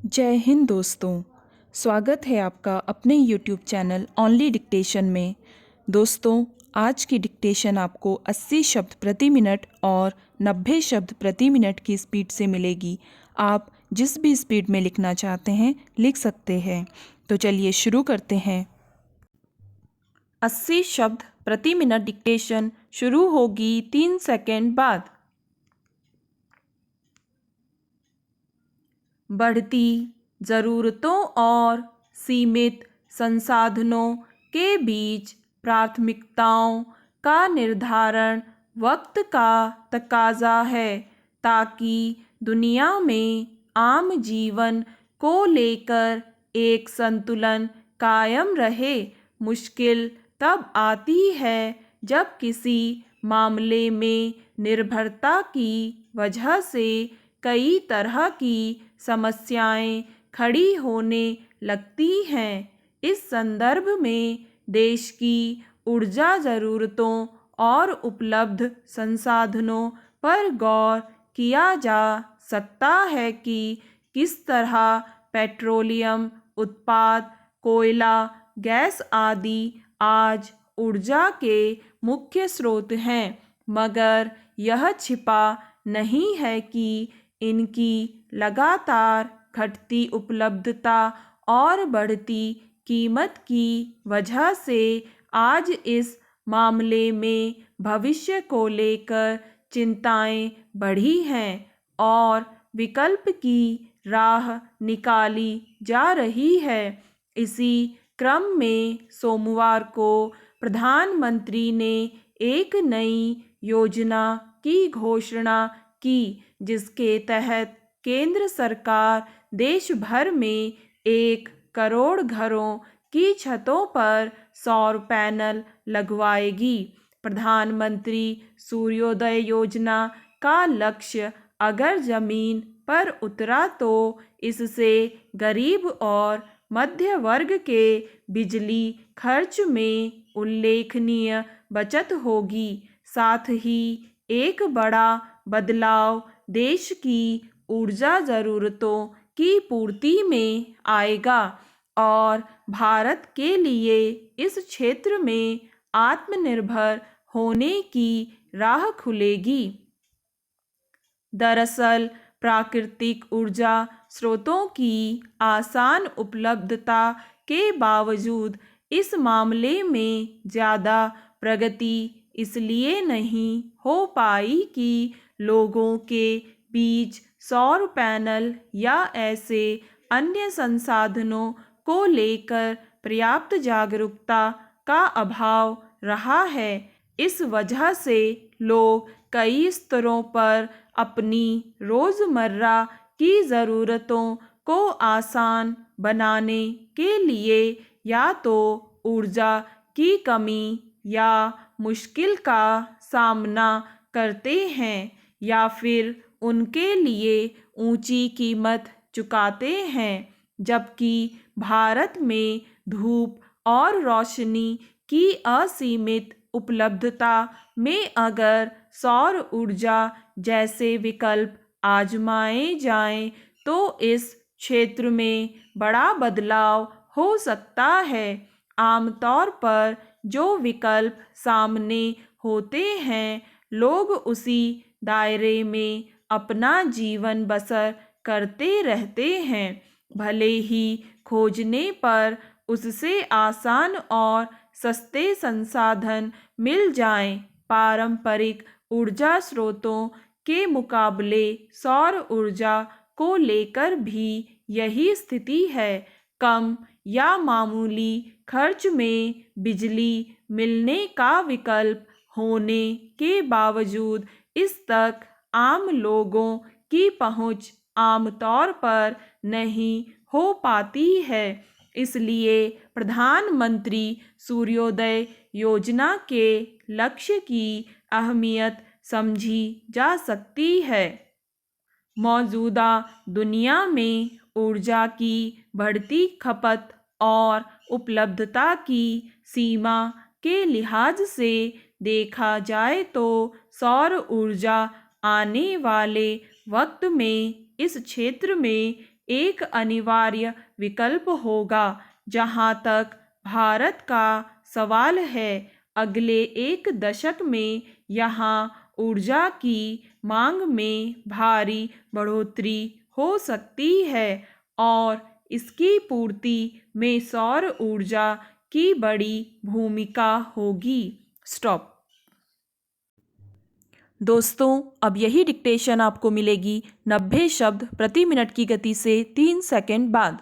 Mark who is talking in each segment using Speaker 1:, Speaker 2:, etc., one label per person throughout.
Speaker 1: जय हिंद दोस्तों। स्वागत है आपका अपने YouTube चैनल ओनली डिक्टेशन में। दोस्तों, आज की डिक्टेशन आपको 80 शब्द प्रति मिनट और 90 शब्द प्रति मिनट की स्पीड से मिलेगी। आप जिस भी स्पीड में लिखना चाहते हैं लिख सकते हैं। तो चलिए शुरू करते हैं। 80 शब्द प्रति मिनट डिक्टेशन शुरू होगी 3 सेकंड बाद। बढ़ती ज़रूरतों और सीमित संसाधनों के बीच प्राथमिकताओं का निर्धारण वक्त का तकाजा है, ताकि दुनिया में आम जीवन को लेकर एक संतुलन कायम रहे। मुश्किल तब आती है जब किसी मामले में निर्भरता की वजह से कई तरह की समस्याएं खड़ी होने लगती हैं। इस संदर्भ में देश की ऊर्जा ज़रूरतों और उपलब्ध संसाधनों पर गौर किया जा सकता है कि किस तरह पेट्रोलियम उत्पाद, कोयला, गैस आदि आज ऊर्जा के मुख्य स्रोत हैं, मगर यह छिपा नहीं है कि इनकी लगातार घटती उपलब्धता और बढ़ती कीमत की वजह से आज इस मामले में भविष्य को लेकर चिंताएं बढ़ी हैं और विकल्प की राह निकाली जा रही है। इसी क्रम में सोमवार को प्रधानमंत्री ने एक नई योजना की घोषणा की, जिसके तहत केंद्र सरकार देश भर में 1 करोड़ घरों की छतों पर सौर पैनल लगवाएगी। प्रधानमंत्री सूर्योदय योजना का लक्ष्य अगर जमीन पर उतरा तो इससे गरीब और मध्य वर्ग के बिजली खर्च में उल्लेखनीय बचत होगी। साथ ही एक बड़ा बदलाव देश की ऊर्जा ज़रूरतों की पूर्ति में आएगा और भारत के लिए इस क्षेत्र में आत्मनिर्भर होने की राह खुलेगी। दरअसल प्राकृतिक ऊर्जा स्रोतों की आसान उपलब्धता के बावजूद इस मामले में ज़्यादा प्रगति इसलिए नहीं हो पाई कि लोगों के बीच सौर पैनल या ऐसे अन्य संसाधनों को लेकर पर्याप्त जागरूकता का अभाव रहा है। इस वजह से लोग कई स्तरों पर अपनी रोज़मर्रा की ज़रूरतों को आसान बनाने के लिए या तो ऊर्जा की कमी या मुश्किल का सामना करते हैं या फिर उनके लिए ऊंची कीमत चुकाते हैं। जबकि भारत में धूप और रोशनी की असीमित उपलब्धता में अगर सौर ऊर्जा जैसे विकल्प आजमाए जाएं तो इस क्षेत्र में बड़ा बदलाव हो सकता है। आमतौर पर जो विकल्प सामने होते हैं, लोग उसी दायरे में अपना जीवन बसर करते रहते हैं, भले ही खोजने पर उससे आसान और सस्ते संसाधन मिल जाएं। पारंपरिक ऊर्जा स्रोतों के मुकाबले सौर ऊर्जा को लेकर भी यही स्थिति है। कम या मामूली खर्च में बिजली मिलने का विकल्प होने के बावजूद इस तक आम लोगों की पहुंच आमतौर पर नहीं हो पाती है। इसलिए प्रधानमंत्री सूर्योदय योजना के लक्ष्य की अहमियत समझी जा सकती है। मौजूदा दुनिया में ऊर्जा की बढ़ती खपत और उपलब्धता की सीमा के लिहाज से देखा जाए तो सौर ऊर्जा आने वाले वक्त में इस क्षेत्र में एक अनिवार्य विकल्प होगा। जहाँ तक भारत का सवाल है, अगले एक दशक में यहाँ ऊर्जा की मांग में भारी बढ़ोतरी हो सकती है और इसकी पूर्ति में सौर ऊर्जा की बड़ी भूमिका होगी। स्टॉप। दोस्तों, अब यही डिक्टेशन आपको मिलेगी 90 शब्द प्रति मिनट की गति से 3 सेकंड बाद।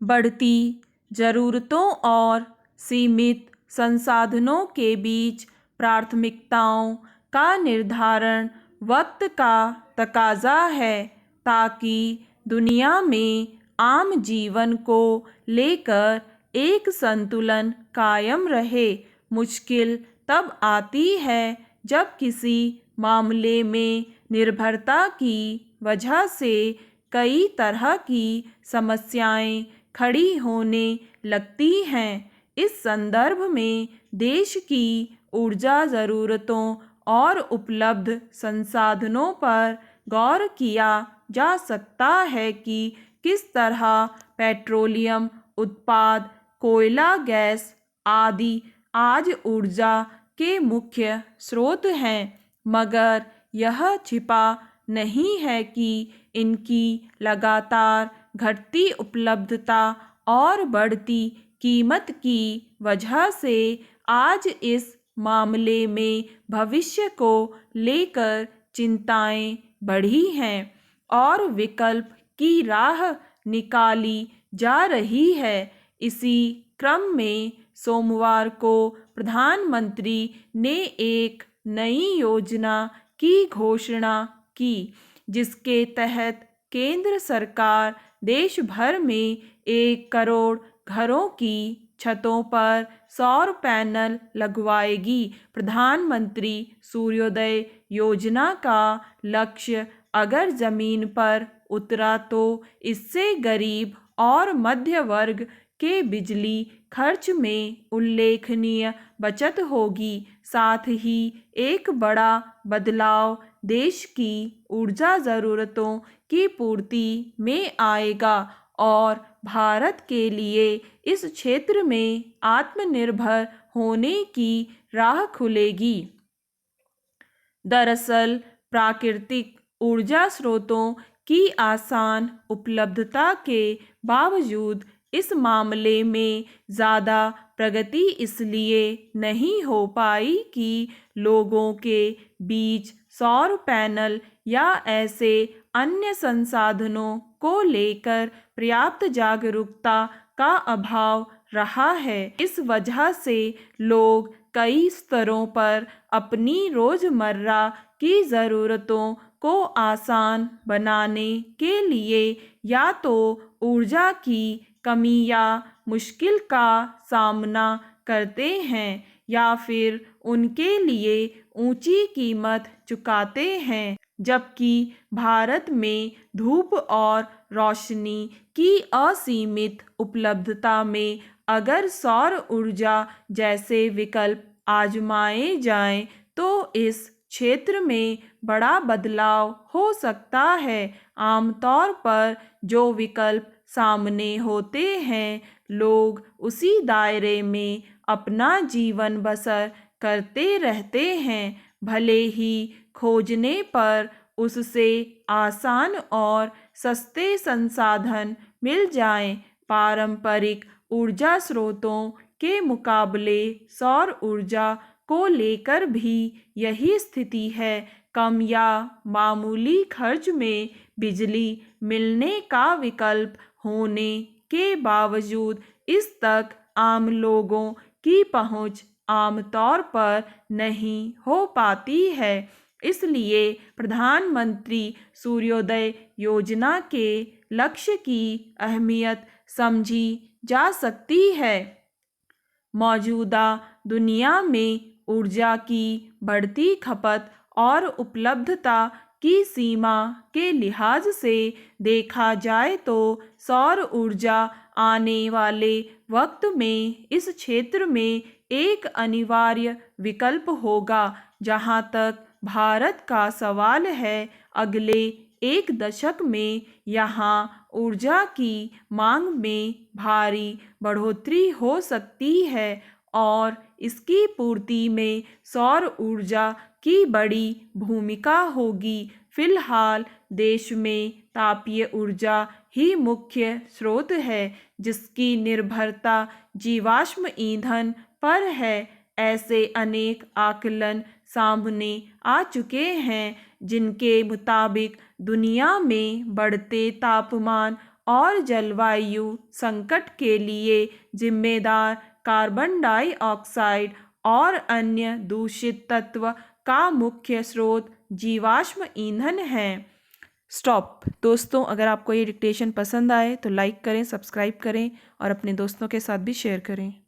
Speaker 1: बढ़ती ज़रूरतों और सीमित संसाधनों के बीच प्राथमिकताओं का निर्धारण वक्त का तकाजा है, ताकि दुनिया में आम जीवन को लेकर एक संतुलन कायम रहे। मुश्किल तब आती है जब किसी मामले में निर्भरता की वजह से कई तरह की समस्याएं खड़ी होने लगती हैं। इस संदर्भ में देश की ऊर्जा ज़रूरतों और उपलब्ध संसाधनों पर गौर किया जा सकता है कि किस तरह पेट्रोलियम उत्पाद, कोयला, गैस आदि आज ऊर्जा के मुख्य स्रोत हैं, मगर यह छिपा नहीं है कि इनकी लगातार घटती उपलब्धता और बढ़ती कीमत की वजह से आज इस मामले में भविष्य को लेकर चिंताएं बढ़ी हैं और विकल्प की राह निकाली जा रही है। इसी क्रम में सोमवार को प्रधानमंत्री ने एक नई योजना की घोषणा की, जिसके तहत केंद्र सरकार देश भर में 1 करोड़ घरों की छतों पर सौर पैनल लगवाएगी। प्रधानमंत्री सूर्योदय योजना का लक्ष्य अगर जमीन पर उतरा तो इससे गरीब और मध्य वर्ग के बिजली खर्च में उल्लेखनीय बचत होगी। साथ ही एक बड़ा बदलाव देश की ऊर्जा ज़रूरतों की पूर्ति में आएगा और भारत के लिए इस क्षेत्र में आत्मनिर्भर होने की राह खुलेगी। दरअसल प्राकृतिक ऊर्जा स्रोतों की आसान उपलब्धता के बावजूद इस मामले में ज़्यादा प्रगति इसलिए नहीं हो पाई कि लोगों के बीच सौर पैनल या ऐसे अन्य संसाधनों को लेकर पर्याप्त जागरूकता का अभाव रहा है। इस वजह से लोग कई स्तरों पर अपनी रोज़मर्रा की ज़रूरतों को आसान बनाने के लिए या तो ऊर्जा की कमी या मुश्किल का सामना करते हैं या फिर उनके लिए ऊंची कीमत चुकाते हैं। जबकि भारत में धूप और रोशनी की असीमित उपलब्धता में अगर सौर ऊर्जा जैसे विकल्प आजमाए जाएं तो इस क्षेत्र में बड़ा बदलाव हो सकता है। आमतौर पर जो विकल्प सामने होते हैं, लोग उसी दायरे में अपना जीवन बसर करते रहते हैं, भले ही खोजने पर उससे आसान और सस्ते संसाधन मिल जाएं। पारंपरिक ऊर्जा स्रोतों के मुकाबले सौर ऊर्जा को लेकर भी यही स्थिति है। कम या मामूली खर्च में बिजली मिलने का विकल्प होने के बावजूद इस तक आम लोगों की पहुंच आमतौर पर नहीं हो पाती है। इसलिए प्रधानमंत्री सूर्योदय योजना के लक्ष्य की अहमियत समझी जा सकती है। मौजूदा दुनिया में ऊर्जा की बढ़ती खपत और उपलब्धता की सीमा के लिहाज से देखा जाए तो सौर ऊर्जा आने वाले वक्त में इस क्षेत्र में एक अनिवार्य विकल्प होगा। जहां तक भारत का सवाल है, अगले एक दशक में यहाँ ऊर्जा की मांग में भारी बढ़ोतरी हो सकती है और इसकी पूर्ति में सौर ऊर्जा की बड़ी भूमिका होगी। फिलहाल देश में तापीय ऊर्जा ही मुख्य स्रोत है, जिसकी निर्भरता जीवाश्म ईंधन पर है। ऐसे अनेक आकलन सामने आ चुके हैं जिनके मुताबिक दुनिया में बढ़ते तापमान और जलवायु संकट के लिए जिम्मेदार कार्बन डाइऑक्साइड और अन्य दूषित तत्व का मुख्य स्रोत जीवाश्म ईंधन है। स्टॉप। दोस्तों, अगर आपको ये डिक्टेशन पसंद आए तो लाइक करें, सब्सक्राइब करें और अपने दोस्तों के साथ भी शेयर करें।